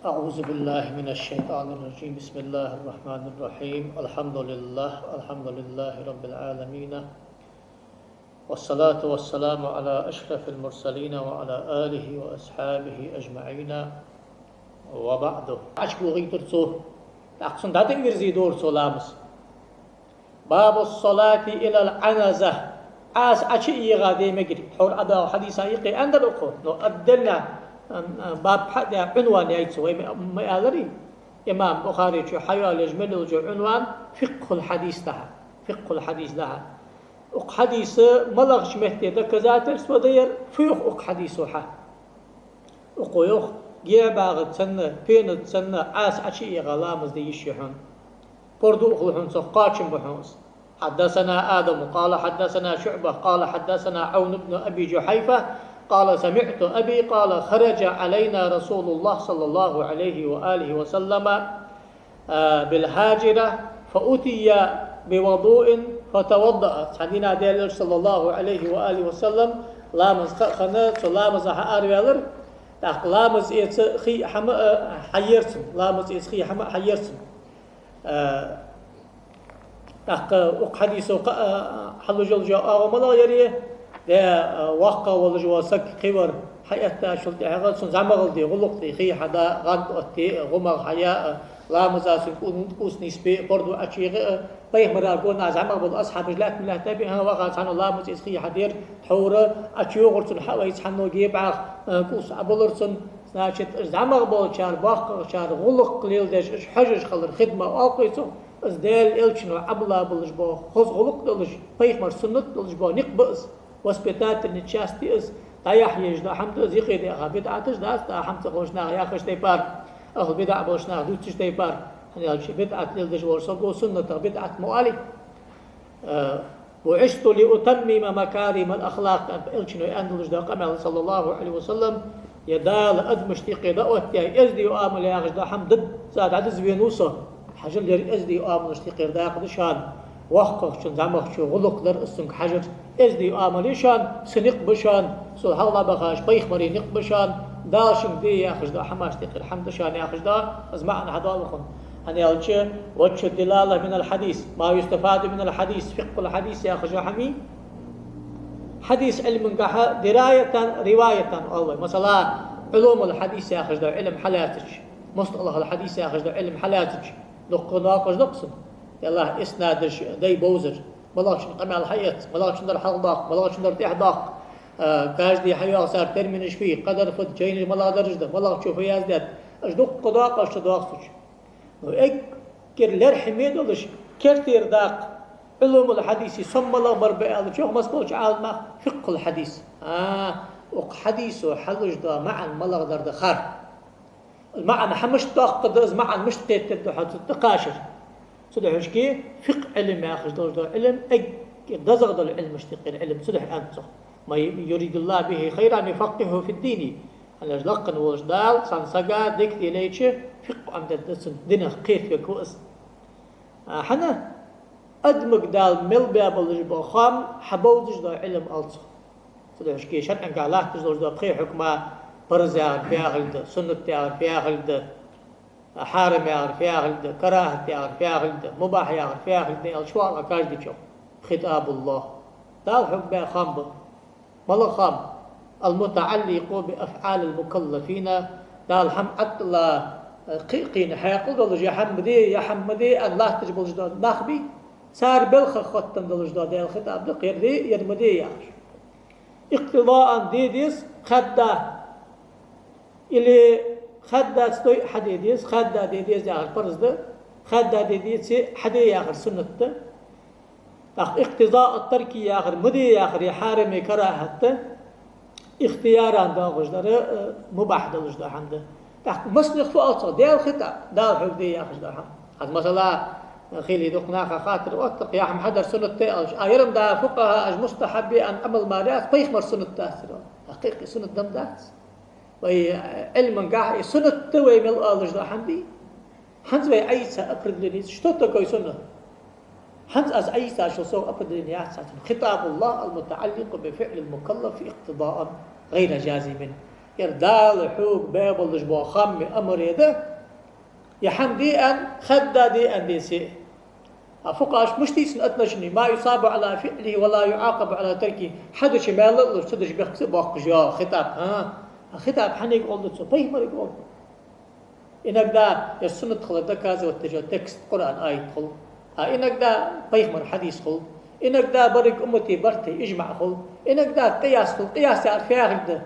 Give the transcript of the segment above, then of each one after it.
أعوذ بالله من الشيطان الرجيم. بسم الله الرحمن الرحيم. الحمد لله رب العالمين، والصلاة والسلام على أشرف المرسلين وعلى آله وأصحابه أجمعين، وبعد. أشكو غيترسو أقصن داتن غيرزي دور سولامس باب الصلاة إلى العنزة. أشي إيغا ديمجري حور أدا حديث إيقي أندلقو نو أدلنا باب حد عنوان يايتسو ما يالري إمام بخاري جو حيال يجمل جو عنوان فقه الحديث لها أق حديث ملغش مهتي دكزاتر سودير فيخ أق حديثها أقويخ جيباغ تسنة بين تسنة أشي إيغا لامز دي يشيحون بردوخ لحن سقاچم بحوس. حدثنا آدم قال حدثنا شعبة قال حدثنا عون بن أبي جحيفة قال سمعت أبي قال خرج علينا رسول الله صلى الله عليه وآله وسلم بالهاجرة فأتي بوضوء فتوضأ. حدينا ديال صلى الله عليه وآله وسلم لامز خنا لامز حاريالر لامز خي حم حيرسن لامز خي حم حيرسن أق حديث حلو جل جاء وملا يريه ده وقع ولا جوا سك خبر حياة شلت عقد سن زمغل دي غلق دي خي حدا غد أتي غمر حياة لا مزاسن كوس نسبة برضو أشياء بيه مرة قلنا زمغل بود أصحاب جلات من تبي ها وقع سن الله مزيس خي حدير حورة أشياء قرصن حويس حنو جيب كوس أبلرسن значит زمغل بود شار باق شار غلق قليل ده حجج خلر خدمة أقيسو أزدال إلشنو أبلا بلش با خز غلق دلش بيه مر سنت دلش با نقبس وسبتات نتشاستي إز تايح يجدا حمد زيقي دي بدعتش داس تا حمد خوشنا يا خش تيبار أهل بدع بوشنا دوتش تيبار هني هالشي بدعت للدش ورسل سنة بدعت مؤالي وعشت لأتمم مكارم الأخلاق إلشنو أندلش دا قمل صلى الله عليه وسلم يدال أدمشتيقي دأوتي إزدي وآمل يا خش دا حمد زاد عدز بينوسه حجر لير إزدي وآمل اشتيقي دا قدشان وقق شن زمخ شو غلق در السنك حجر إزدي آمليشان سنق بشان سبحان الله بخاش بيخ مري نق بشان داشم دي ياخش دا حماش تقر الحمد شان ياخش دا ازمعنا حضالخن هني ألشي وجه الدلالة من الحديث ما يستفاد من الحديث فقه الحديث ياخش حمي حديث علم قحا دراية رواية الله مثلا علوم الحديث ياخش دا علم حلاتك مصطلح الحديث ياخش دا علم حلاتك ناقش دقسن يلا اسنادش دي بوزر ملاش قمع الحياة ملاش ندر حلداق ملاش ندر تحداق كاش دي حياة صار ترمينش فيه قدر فد جين ملا درجة ملاش شوف يازداد اشدق قداق اشتداقش اكر لرحمين ولش كرتير داق علوم الحديث ثم الله بربع شوف مسكوش عالم فقه الحديث وحديث حلوش دا مع الملا در دخار المعنى حمش داق قدر معنى مش تقاشر صدح وشكي فقه علم ياخذ دور علم دزغ دور العلم مشتقين علم صدح أنت ما يريد الله به خيرا يفقهه في الدين على جلقن وجدال سانسجا ديك ديليتش فقه عم تدرس دينه كيف يكوس حنا أدمج دال مل بابل جبا خام حبودج دور علم ألصق صدح وشكي شرط أنك الله تجدور دور خير حكمة برزع فيها سنة فيها غلد حارم يعرف ياخذ كراهة يعرف ياخذ مباح يعرف ياخذ الشوار أكاج دي شو خطاب الله دال حب خامب ملا خام المتعلق بأفعال المكلفين دال حم أطلع قيقين حيقول دلج يا حمدي الله تجبل جداد نخبي صار بلخ خطن دلج داد الخطاب ده غير دي يدمدي ياش اقتضاء ديديس خدا اللي خدا ستوي حديديس خدا ديديس يا آخر فرض ده خدا ديديس حدي يا آخر سنة ده اقتضاء التركي يا آخر مدي يا آخر يحارم كراهة ده اختيار عنده غجدار مباح ده غجدار عنده مسلخ فؤاصة ده الخطأ ده الحب دي يا آخر ده هذا مثلا خيلي دقنا خاطر واتق يا عم حدر سنة تأج أيرم ده فقهاء مستحب أن عمل ماريات بيخمر سنة تأثير حقيقي سنة دم دات وعلم قاعد سنة توي من الأرض ده حمدي هنز وي عيسى أبرد لني شتوت كوي سنة هنز أز عيسى شو سو أبرد لني خطاب الله المتعلق بفعل المكلف اقتضاء غير جازم إردال حوق بابل لجبو خم أمر يده يحمدي أن خدا دي أن دي سي فقاش مش تيسن أتنشني ما يصاب على فعله ولا يعاقب على تركه حد شمال الله صدش بيخسب وقجا خطاب خطاب حنيك قولد سو بيه مريك قولد إنك دا يسنة خلق دا كازا واتجاه تكست قرآن آية خل إنك دا بيه مر حديث خل إنك دا برق أمتي برتي إجمع خل إنك دا قياس خل قياس عرفياغ دا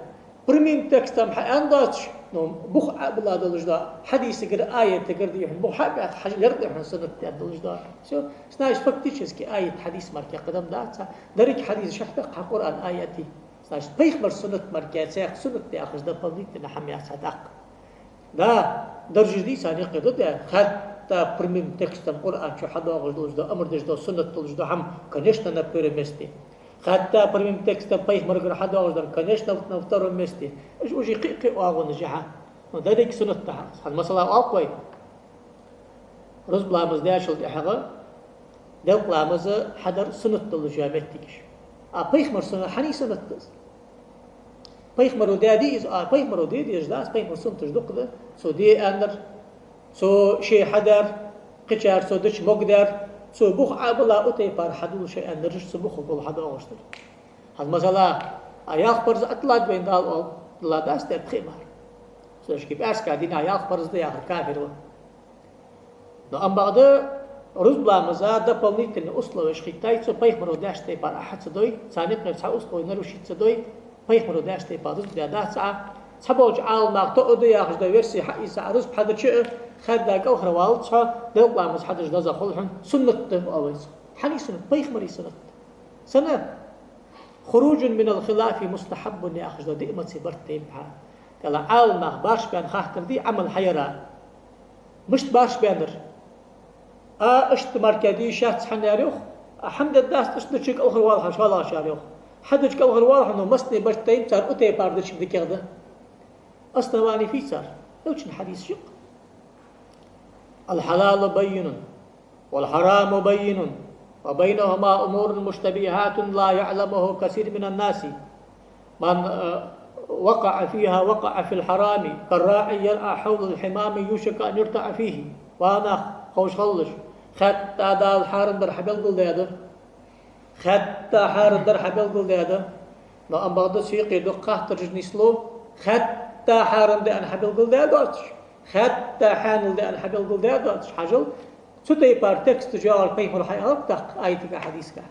برميم تكستم أنداتش نوم بخ بلا دلجدا حديث غير آية تقدر يحن بخ حاجة غير يحن سنة دلجدا شو سناش فكتيش كي آية حديث مركي قدم دات درك حديث شحتة قرآن آياتي سناش بيخبر سنة مركي سيخ سنة تأخذ ده بلديك نحمي صدق دا درجة دي ساني قدر ده حتى برميم تكستم قرآن شو حدا غلدلجدا أمر دلجدا سنة دلجدا هم كنشنا نبرمستي حتى برميم تكست بايخ مرقر حدا وجدر كنيش نفترو مستي ايش وجي قي واغو نجحا ذلك سنة تاع المسألة أقوى رز بلامز داشل دي حاجة دل بلامز حدر سنة الجامعتكش بايخ مر سنة حني سنة تز بايخ مرو دادي إز بايخ مرو دادي إجداس بايخ مر سنة تجدق ده سو دي أندر سو شي حدر قشار سو دش مقدر سو بوخ عبلا أتي بار حدول شيء نرجع سو بوخ بول حدا أوشتر هذا مثلا أياخ برز أطلع بين دال لا داس تبخيمار سو إيش كيف أسكا دينا أياخ برز ده ياخر كافر و نو أم بعد رز بلا مزاد ده بمنيت إن أصله إيش خيتاي سو بيخ مرو داش تي بار أحد سدوي ثاني بنفس أصله ينروشيت سدوي بيخ مرو داش تي بار رز ده داس سبوج عال مقطع ده ياخذ ده ورسي حق يسعرز بحد شيء خد ذاك أخر والصها دلقلا مس حدش دزا خلحن سنة أويس حني سنة بيخ مري سنة خروج من الخلاف مستحب ياخذ ده دائما سبرتين بها قال عال ما باش بين خاطر دي عمل حيران مش باش بينر اشت مركدي شات حناريخ حمد الداس اشتشك أخر واضحة شالا شاريخ حدش كأخر واضح إنه مسني برتين صار أتي باردش بذكر أصلا واني في صار لو كان حديث شق الحلال بين والحرام بين وبينهما أمور مشتبهات لا يعلمه كثير من الناس من وقع فيها وقع في الحرام كالراعي يرعى حول الحمام يوشك أن يرتع فيه وأنا خوش خلش حتى دا الحارم در حبل قل داده حتى حارم در حبل قل داده ما أم بعض سيقي دقاه ترجني سلو حتى حارم دا أن حبل قل داده حتى حانل ده الحبل قل ده حاجل ستي بار تكست جار بيمر حي أبتق آيتك حديثك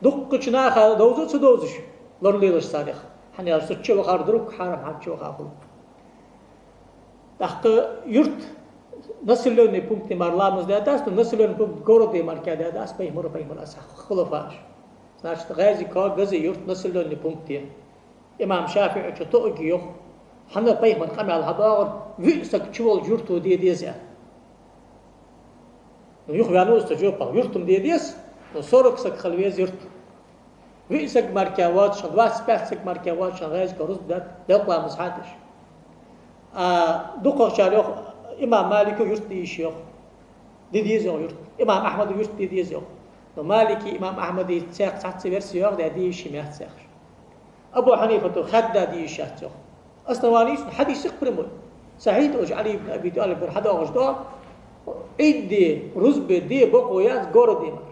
دقش ناخا دوزو سدوزش لرليلش صارخ حني ستش وخار دروك حرام حبش وخافل دق يرت نسلوني بونكت مارلامز ده داس نسلوني بونكت غورو دي ماركا ده داس بيمر أسخ خلفاش ناشت غازي كار غزي يرت نسلوني بونكت إمام شافعي تطوق يخ حنا بيمر قمع الهدار ويسك تشول جرتو دي ديزا يخ بيانو استجوبا يرتم دي ديس وصورك سك خلويز يرت ويسك ماركاوات شغوات سباسك ماركاوات شغاز كروز بدات دلقلا مسحاتش دوقا شاريخ إمام مالك يرت دي شيخ دي ديزا يرت إمام أحمد يرت دي ديزا مالكي إمام أحمد يتساق ساعت سيبر سيوغ دا دي شميات ساخ أبو حنيفة خد دي شات ساخ أصلا وانيس حديث يقبرمون سعيد أوج علي بن أبي طالب بن حدا وجدا عيد دي رزب دي بقويات جورد دي مر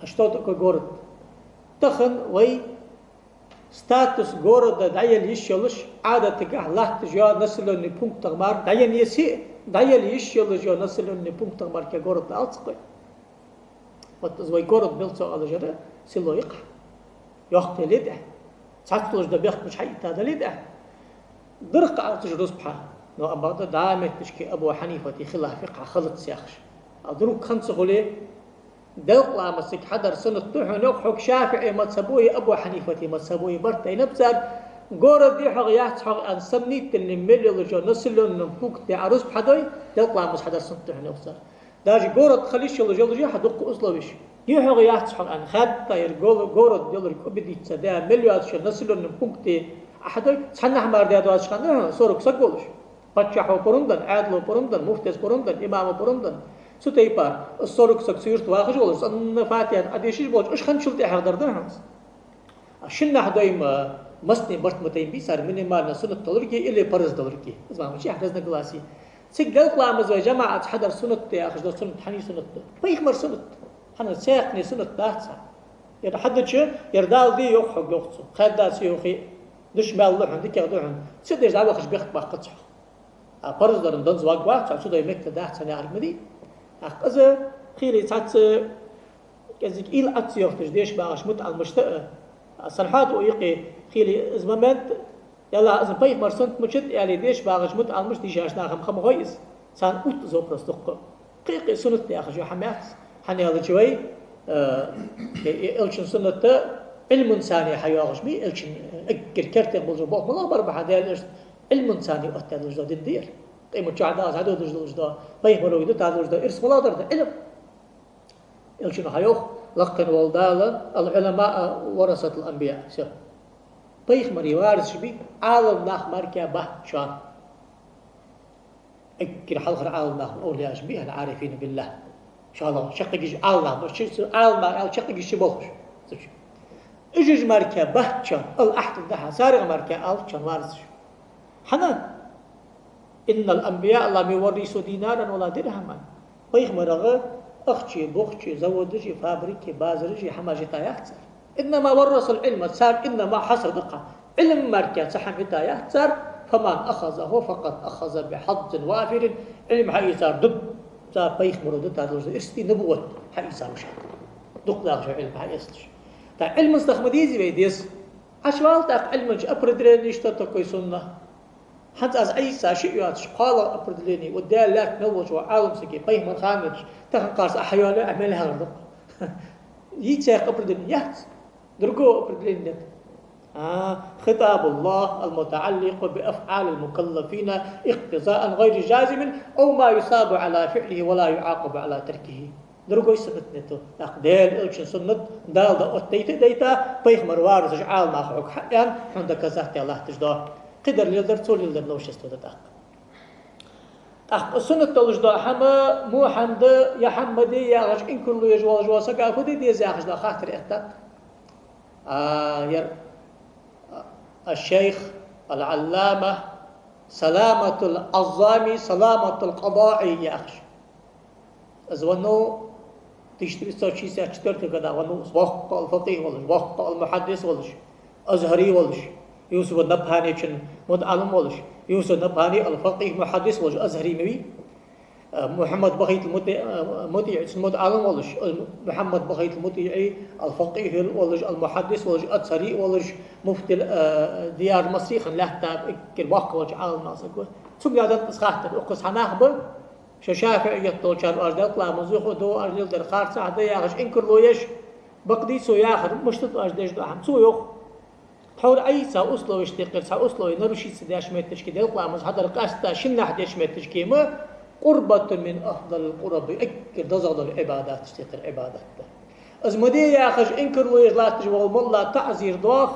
أشتوت كجورد تخن وي ستاتوس جورد دعيل يشيلش عادة تجاه لا تجاه نسل النبوك تغمار دعيل يسي دعيل يشيلش جاه نسل النبوك تغمار كجورد ألصقي وتزوي جورد بيلصق على جرا سلو يقع يخت ليده ساتلوش ده بيخ مش حقيقة هذا ليده درق على تجرس بحال نو أم بعد دائما تشكي أبو حنيفة خلاف فقه خلط سياخش أدروك خمس غلي دلق لا مسك حدر سنة توحو نوحوك شافعي ما تسبوي أبو حنيفة ما تسبوي برتي نبسر قورة دي حق يحتحق أن سمنيت اللي ملي لجو نسلون نفوك دي عروس بحدوي دلق لا مس حدر سنة توحو نوحسر داجي قورة تخليش لجو لجو حدق أصلوش يحق يحتحق أن خدتا يرقول قورة ديالك أبدي تسدها مليوات شو نسلون نفوك دي أحدوي سحنا حمار دي أدوات شخان سورك سقولش بچحو پرندن عادلو پرندن مفتز پرندن امام پرندن ستي بار السورك سكسيرت واخج ولس ان فاتيان اديشيش بوج اش خن شلت احضر درهمس شن حدايم مسني برت متين بي صار من ما سنة تلركي اللي فرز تلركي زمان شيء حرزنا قلاسي سجل قلامز وجماعة حضر سنة يا أخي سنة حني سنة بيخمر سنة حنا ساقني سنة داتسا يا حد شو يردال دي يخرج يخصو خد داس يخي دش مال لحن ديك يخدعن سيد يزعل وخش بيخت باقتش فرز درن دنز واقوا شو ده يمكت داتسا نعرف مدي أخذ خيري تات كذلك إل أتيوخ تجديش باش مت على المشتاق صرحات ويقي خيلي زمامات يلا إذا بيخ مرسنت مشت يعني ديش باش مت على المشتي جاش ناخم خم هويس سان أوت زوبرس دقة قيقي سنة يا أخي جو حماس حني هذا شوي إلشن سنة علم ثاني حياغش مي إلشن كركرت بلجو بوك ملا بربع هذا علم ثاني أتى لجدا دير أي متشعداز هذا لجدا بيخ مرويدو تاع لجدا إرس ملا درد علم إلشن حيوخ لقن والدالة العلماء ورثة الأنبياء شو بيخ مري وارث شبي عالم ناخ مركا به شان أكيد حلقة عالم ناخ أولياء شبي العارفين بالله إن شاء الله شقق عالم مش عالم أو شقق شبوخش إجج مركا به شان الأحد ده سارق مركا أو شان وارث حنا إن الأنبياء لم يورثوا دينارا ولا درهما بيخ مرغ أختي بوختي زودجي فابريكي بازرجي حماجي تايحتر إنما ورث العلم صار إنما حصر دقة علم مركز سحن تايحتر فمن أخذه فقد أخذ بحظ وافر علم حيصار دب صار بيخ مرود تادوز استي نبوة حيصار وش دق لا علم حيصلش تا علم استخدمديزي بيديس أشوال تاق علمج أبردرين يشتت كوي سنة حتى از أي شيء قال أبردليني ودالات نوج وعالم سكي بيه من خامج تخن قارس أحيانا أعملها غردق يتساق أبردلين يهت درقو أبردلين خطاب الله المتعلق بأفعال المكلفين اقتضاء غير جازم أو ما يصاب على فعله ولا يعاقب على تركه درقو يسنت نتو أقدال إلشن سنت دال دا أتيت ديتا بيه مروار زجعال ما خعوك حقا عندك زهتي الله تجدار قدر ليلدر تول ليلدر لوشستو دتاق السنة تلجدا حما مو حمد يا حمدي يا غش إن كل يجوال جوا سقا كودي دي زي غش دا خاطر إحتاق ير الشيخ العلامة سلامة العظامي سلامة القضاء يا أخش أزونو تشتري سوشي ساتشترت كذا ونو وقت الفقيه ولش وقت المحدث ولش أزهري ولش يوسف النبهاني كن متعلم ولش يوسف النبهاني الفقيه محدث ولش أزهري مبي محمد بخيت المطيع متعلم ولش محمد بخيت المطيعي الفقيه ولش المحدث ولش أزهري ولش مفتي ديار مصري خن له تاب كرباق ولش عالم ناسك ثم يادن تسخات الأقص حناخبر شافعي يطلع أرجل لا مزوخ دو أرجل در خارج عدا ياخش إنكر لويش بقدي سو ياخر مشتت أرجدش دو هم سو يخ حول أي سا أصله يشتقل سا أصله ينرشي سداش متش كده لا مز هذا القاستا شن حدش متش كيما قربة من أفضل القرب أكر دزغ العبادات تشتقل عبادات از مدي ياخش إنكر لويش لا تجوال ملا تعزير ضاخ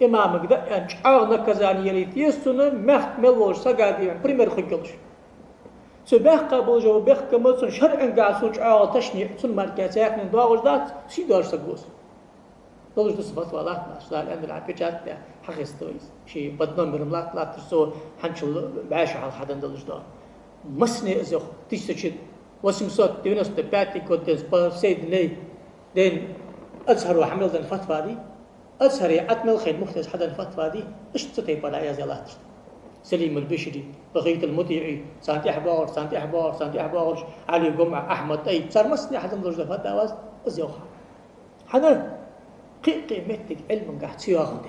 إمامك ده يعني عاغنا كزاني يليتيستون مخت ملوش سقادي بريمير خجلش سباق قبل جو بخ كمسون شرعا قاسوج عال تشنيع سن مركزات من دواغش دات شي دار سقوس دولش تصفات والله ماش لا الان العبيجات حقيستويس شي بدون برملات لا ترسو حنشل بعاش على حدا دولش دار مسني ازخ تيشتشد وسمسوت دينوس تباتي كودس سيد لي دين ازهر وحمل ذن فتوى دي ازهر يعتمل خير مختز حدا الفتوى دي ايش تطيب على يا الله سليم البشري بقية المطيعي سانتي أحبار علي جمعة أحمد أي صار مسني حدا من رجل فتاواز أزيوخا حنا قيمتك علم قاعد سياغن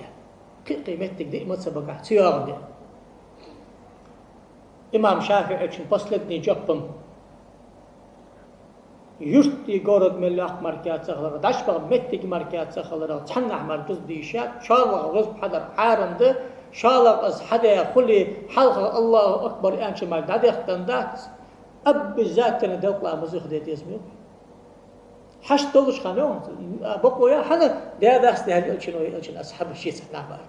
ده قيمتك دي متسبة قاعد سياغن ده إمام شافعي كن بسلتني جبم يشتي قرد من الأخ مركات سخلرة داشبغ متك مركات سخلرة تحن أحمر قصدي شاب شالله غصب حدا حارم ده شالق از حدا خلي حلقة الله أكبر أنش ما قاعد يختندات أب بالذات كان دوقلا مزوخ ديت اسمه حش تولش خانون بقوا يا حدا ده داست ده الشنو أصحاب الشيء سحنا بار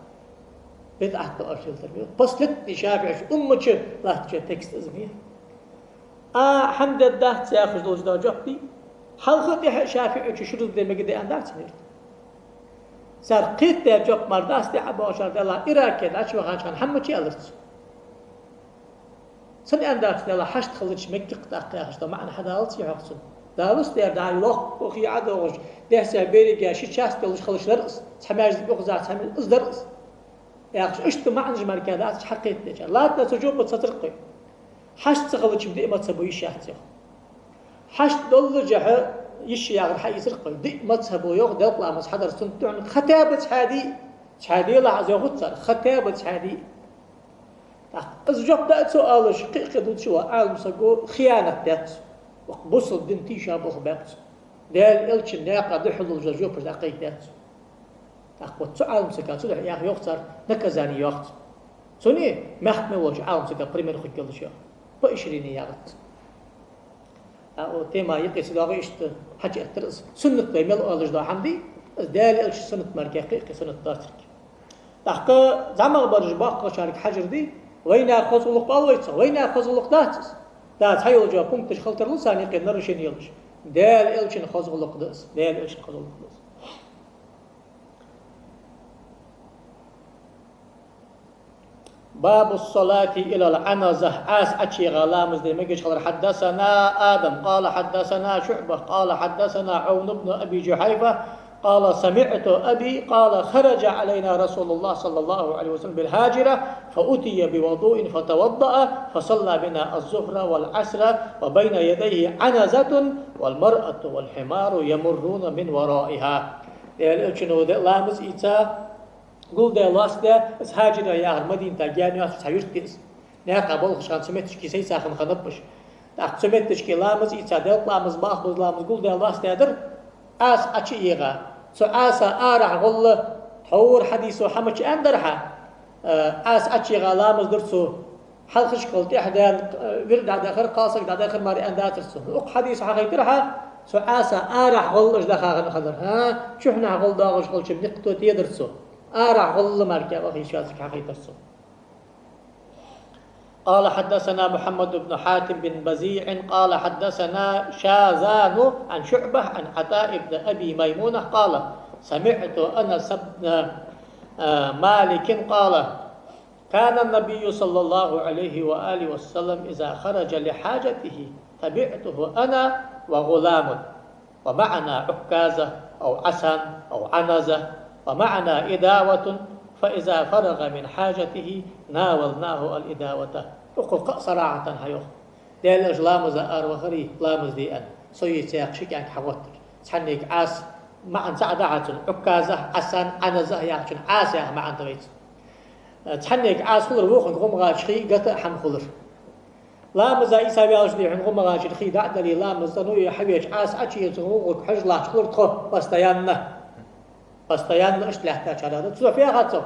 بيت أحد أرشيل تربيه بس لتني شافعش أمك لا تجي تكست اسمه حمد ده سيأخذ دوز ده جبتي حلقة شافعش شروط ده مقدي أندات سنير صار قيت ده جوك مرداس ده عباشر ده الله إراك ده أشوف خانش خان حمد شيء ألرت سن عندك ده الله حشت خلتش مكة قطع قياش ده معنى حدا ألت يحقسن ده لست ده ده يلوخ وخي عدوش ده سبيري جاشي شاست ده لش خلش درس تحماج بقزات تحمل إز درس يا أخي إيش تمعنى جمال كذا حقيت ده لا تسجوب بتصدقي حشت خلتش بدي ما تسوي شاهد حشت دل جه يشي يا رح يسرق دي مذهبه ياخذ يطلع مس حدا سنتون ختابة هذه لا عز وجل ختابة هذه إذا جبت سؤال شقيق قد شو عالم سقو خيانة ذات وقبص الدين تيشا بخبات دال إلش الناقة دحل الجوجو بدقيق ذات أخوة سؤال مسكا سؤال يا أخي يخسر نكزاني ياخذ سوني محكمة وجه عالم سقا بريمير خد كل شيء بإشريني ياخذ أو تيما يقيس داغي إشت حاجة أترس سنة بيمل أولش دا حمدي دال إلش سنة مركاقي سنة داترك تحقا زعما برج باقة شارك حجر دي وين أخذ ولق بالويتس وين أخذ ولق داتس دات هاي وجه بوم تشخل ترلسان يقين نرشين يلش دال إلش أخذ ولق داس دال إلش أخذ ولق داس باب الصلاة إلى العنزة عاس أتشي غلامز دي مجيش خلر حدثنا آدم قال حدثنا شعبة قال حدثنا عون بن أبي جحيفة قال سمعت أبي قال خرج علينا رسول الله صلى الله عليه وسلم بالهاجرة فأتي بوضوء فتوضأ فصلى بنا الظهر والعصر وبين يديه عنزة والمرأة والحمار يمرون من ورائها لامز إيتا قول ده لاسته از هاجر يا المدينة تاجياني سايرتيس نه قبل خشان سمتش كي سي ساخن خنبش تاخ سمتش كي لامز يتادل لامز باخ بز لامز قول ده لاسته در اس اتشيغا سو اسا ارع قول تور حديث حمچ اندرها اس اتشيغا لامز درسو حلقش قلت احدى ورد اخر قاصق اخر ماري انداترسو اق حديث حقيقتها سو اسا ارع قول اش دخا خضر ها شحنا قول داغش قول شبنقتو تيدرسو أرع غل مركب أخي شاسك حقيقة الصوم قال حدثنا محمد بن حاتم بن بزيع قال حدثنا شاذان عن شعبة عن عطاء بن أبي ميمونة قال سمعت أنس بن مالك قال كان النبي صلى الله عليه وآله وسلم إذا خرج لحاجته تبعته أنا وغلام ومعنا عكازة أو عسن أو عنزة ومعنا إداوة فإذا فرغ من حاجته ناولناه الإداوة وقل صراعة هيوخ ديال إجلامز أروخري لامز دي أن سوي سياقشك عنك حوتك تحنيك عاس معن سعدعة عكازة عسان عنزة ياخشن عاس ياخ معن تبيت تحنيك عاس خلر ووخن غم غاشخي قطع حم خلر لامز إيسا بيالش دي غم غاشخي دعدلي لامز نوي حبيش عاس أشي يتغوغك حجلاش خلر تخو بس تيان اشت لحتاج على هذا تسوى فيها خاطر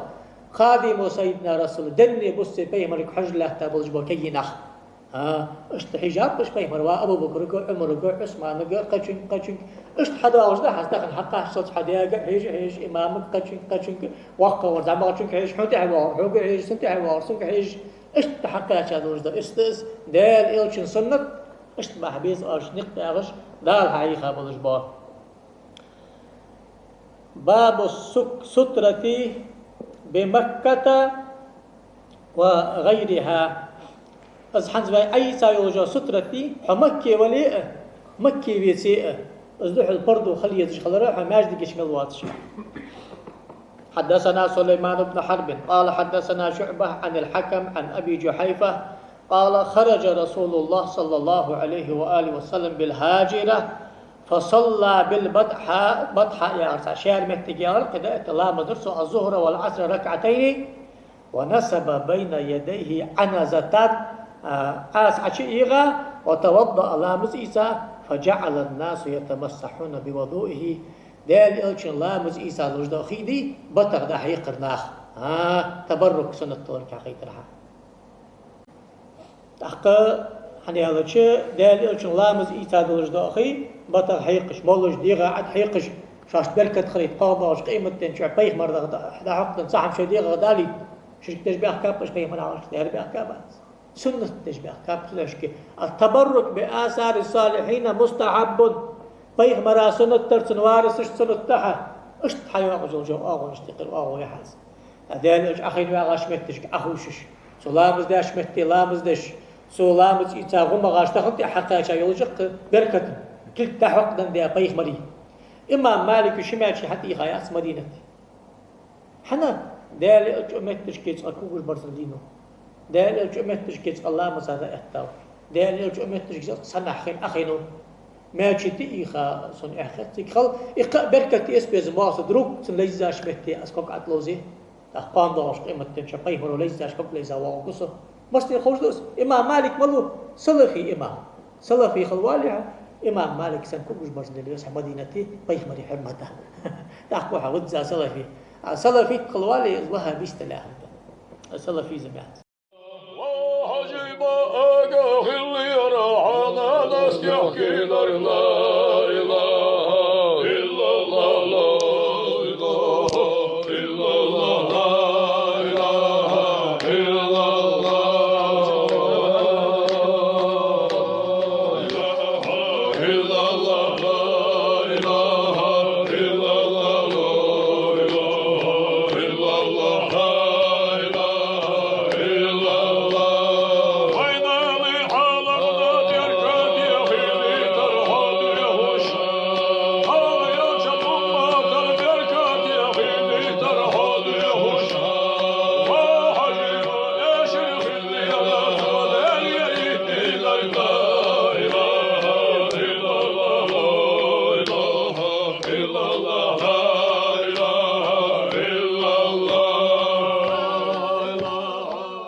خادم سيدنا رسول دني بص بيمرك حج لحتا بلج بكينخ اشت حجاب مش بيمر وابو بكر عمر عثمان قچن اشت حدا وجده حتى حقا صوت حدا هيج امامك قچن وقا ورزع ما قچن هيج حتى حوار هيج سنت حوار سنت هيج اشت حقا هذا وجده استس دال الشن سنت اشت محبيز اش نقطعش دال حقيقه بلج با باب السترة بمكة وغيرها از حنز باي أي سايوجا سترتي حمكي ولي مكي بيسي ازدح البرد وخلي يزج خلرا ماجد كشمل واتش حدثنا سليمان بن حرب قال حدثنا شعبة عن الحكم عن أبي جحيفة قال خرج رسول الله صلى الله عليه وآله وسلم بالهاجرة فصلى بالبطحاء يعني شعر متجار قد الله مدرس الظهر والعصر ركعتين ونسب بين يديه عنزتان عاس عشيغا وتوضأ لامز إيسا فجعل الناس يتمسحون بوضوئه دال إلشن لامز إيسا لجد خيدي بطغ دا حيقرناخ تبرك سنة طولك حقيقة تحقى حني هذا شيء دال إلشن لامز إيسا لجد أخي بطغ حيقش مولج ديغا عد حيقش شاش بركة خريط قاضاش قيمة تنشع بيخ مرضى دا حق تنصحم شو ديغا دالي شرك تشبه كابش بيخ مرعاش دير بيخ كابات سنة تشبه كابش لشكي التبرك بآثار الصالحين مستحب بيخ مرا سنة ترسن وارسش سنة تحا اشت حيوان جو أغو اشتقل أغو يحز هذا أخين وعاش متش أخوشش سلامز داش متي لامز داش سلامز يتاغم غاش تاخد حقا شا يلجق بركة كل تحق دن دي بيخ مري إمام مالك شمال حتى يخايس مدينة حنا دال متش كيس أكوش برسلينو دال متش كيس الله مسادا احتاو دال متش كيس صنع أخينو ما تشتي إخا صن أخت خل بركة إسبيز ماس دروك ليزاش متي أسكوك أتلوزي أخبان داش قيمة تنشقيه ولا ليزاش كوك ليزا واقصه مستي خوش دوس إمام مالك ملو صلخي إمام صلخي خلوالي إمام مالك سن كوكش برزن اللي يسح مدينتي بيخ مري حرمته تحكوا حوزا صلخي صلخي خلوالي الله بيستلا صلخي زمان وحجب أجاهل يرعانا ناس يحكي لرلا